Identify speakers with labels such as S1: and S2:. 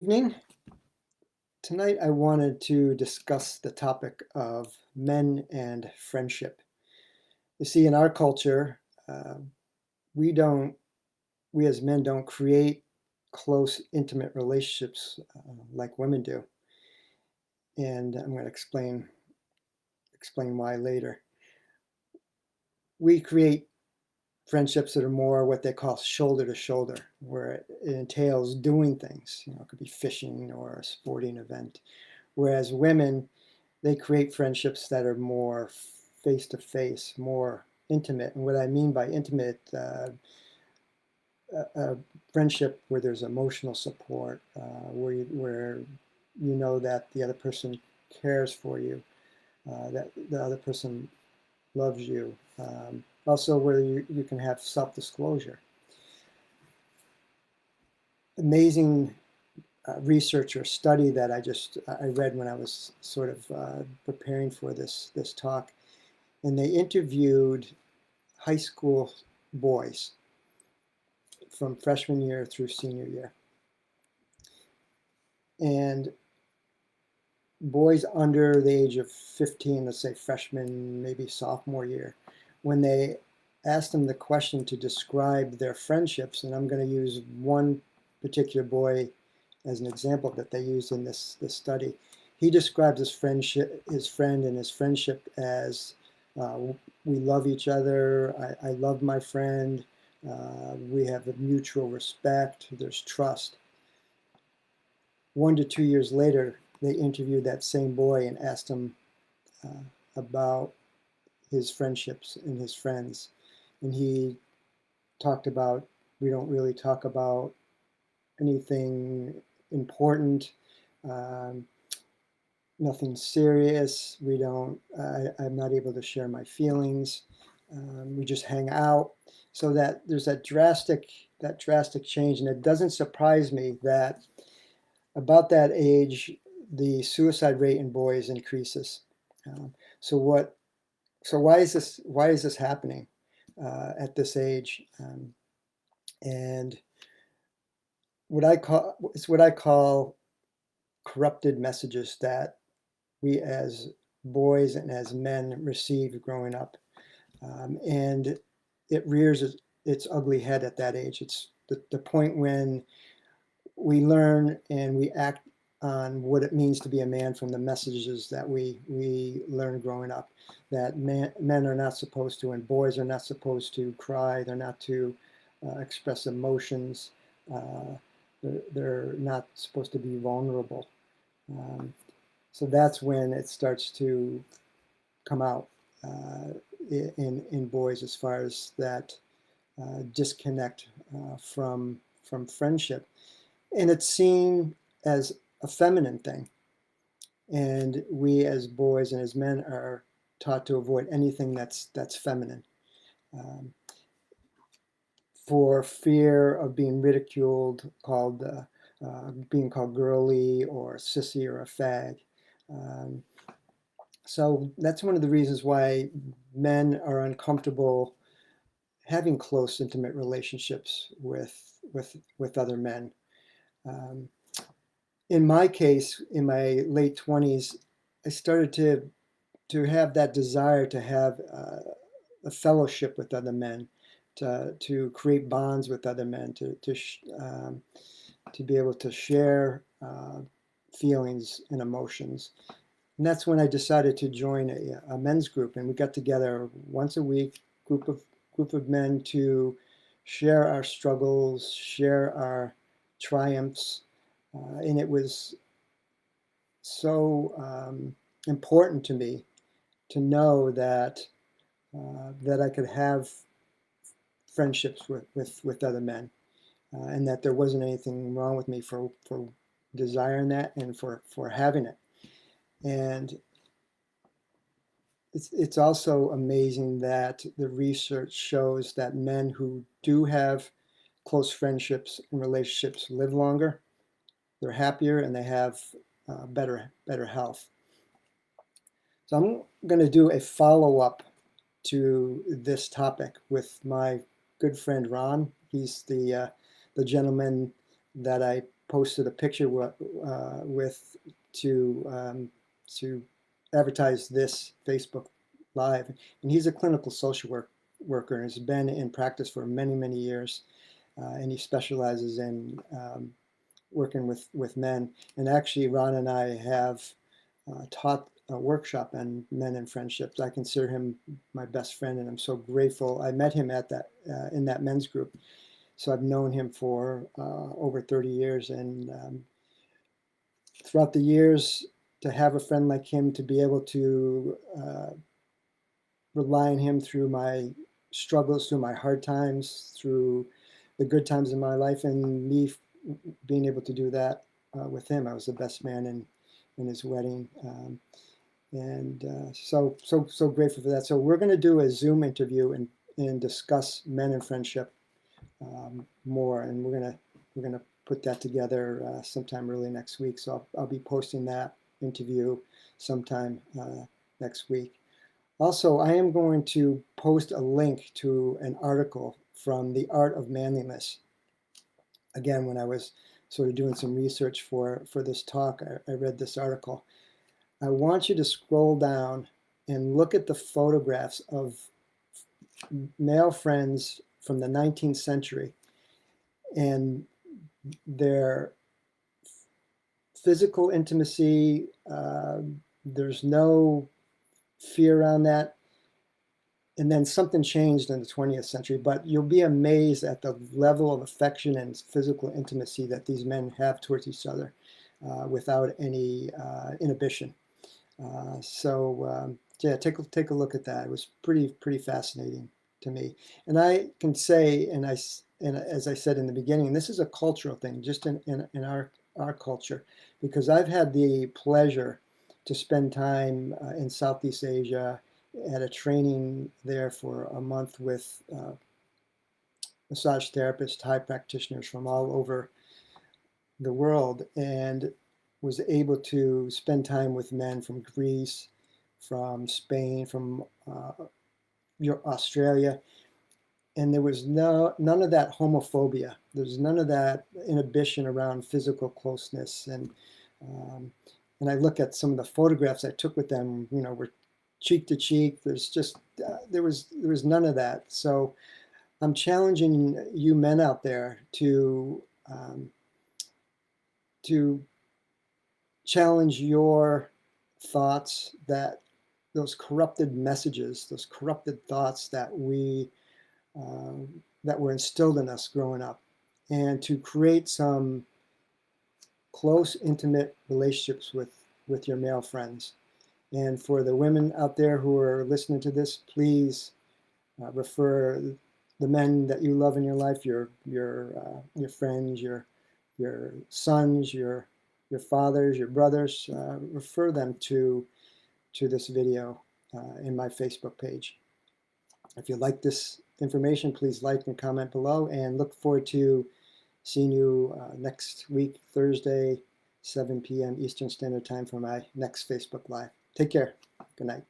S1: Evening. Tonight, I wanted to discuss the topic of men and friendship. You see, in our culture, we don't, we as men don't create close, intimate relationships like women do, and I'm going to explain why later. We create friendships that are more what they call shoulder to shoulder, where it entails doing things. You know, it could be fishing or a sporting event. Whereas women, they create friendships that are more face to face, more intimate. And what I mean by intimate, a friendship where there's emotional support, where you know that the other person cares for you, that the other person loves you. Also, where you can have self disclosure. Amazing research or study that I read when I was sort of preparing for this talk, and they interviewed high school boys from freshman year through senior year. And boys under the age of 15, let's say freshman, maybe sophomore year, when they asked them the question to describe their friendships, and I'm going to use one particular boy as an example that they used in this study. He describes his friend and his friendship as uh, we love each other. I love my friend. We have a mutual respect. There's trust. 1 to 2 years later, they interviewed that same boy and asked him uh, about his friendships and his friends. And he talked about, we don't really talk about anything important, um, nothing serious. I'm not able to share my feelings. We just hang out. So that there's that drastic change. And it doesn't surprise me that about that age, the suicide rate in boys increases. Um, so what? So why is this? Why is this happening at this age? And what I call corrupted messages that we as boys and as men receive growing up, and it rears its ugly head at that age. It's the point when we learn and we act on what it means to be a man from the messages that we learn growing up. That men are not supposed to, and boys are not supposed to cry. They're not to express emotions. Uh, they're not supposed to be vulnerable. Um, so that's when it starts to come out in boys as far as that disconnect from friendship, and it's seen as a feminine thing. And we as boys and as men are taught to avoid anything that's feminine, um, for fear of being ridiculed, being called girly or sissy or a fag. Um, so that's one of the reasons why men are uncomfortable having close, intimate relationships with other men. Um, in my case, in my late 20s, I started to have that desire to have a fellowship with other men, to create bonds with other men, to be able to share feelings and emotions. And that's when I decided to join a men's group, and we got together once a week, group of men to share our struggles, share our triumphs, and it was so important to me to know that I could have friendships with other men, and that there wasn't anything wrong with me for desiring that and for having it. And it's also amazing that the research shows that men who do have close friendships and relationships live longer, they're happier, and they have better health. So I'm going to do a follow-up to this topic with my good friend Ron. He's the gentleman that I posted a picture with to advertise this Facebook Live. And he's a clinical social worker and has been in practice for many, many years. And he specializes in working with men. And actually, Ron and I have taught a workshop on men and friendships. I consider him my best friend, and I'm so grateful. I met him at that in that men's group, so I've known him for over 30 years, and throughout the years, to have a friend like him, to be able to rely on him through my struggles, through my hard times, through the good times in my life, and me being able to do that with him. I was the best man in his wedding. And so grateful for that. So we're going to do a Zoom interview and discuss men and friendship more, and we're gonna put that together sometime early next week. So I'll be posting that interview sometime next week. Also, I am going to post a link to an article from The Art of Manliness. Again, when I was sort of doing some research for this talk, I read this article. I want you to scroll down and look at the photographs of male friends from the 19th century and their physical intimacy. There's no fear around that. And then something changed in the 20th century, but you'll be amazed at the level of affection and physical intimacy that these men have towards each other without any inhibition. Yeah, take a look at that. It was pretty fascinating to me. And I can say, and as I said in the beginning, this is a cultural thing, just in our culture, because I've had the pleasure to spend time in Southeast Asia at a training there for a month with massage therapists, Thai practitioners from all over the world, and was able to spend time with men from Greece, from Spain, from Australia, and there was none of that homophobia. There's none of that inhibition around physical closeness, and I look at some of the photographs I took with them. You know, we're cheek to cheek. There's just there was none of that. So I'm challenging you men out there to challenge your thoughts, that those corrupted messages, those corrupted thoughts that that were instilled in us growing up, and to create some close, intimate relationships with your male friends. And for the women out there who are listening to this, please refer the men that you love in your life, your friends, your sons, your fathers, your brothers, refer them to this video in my Facebook page. If you like this information, please like and comment below, and look forward to seeing you next week, Thursday, 7 p.m. Eastern Standard Time for my next Facebook Live. Take care. Good night.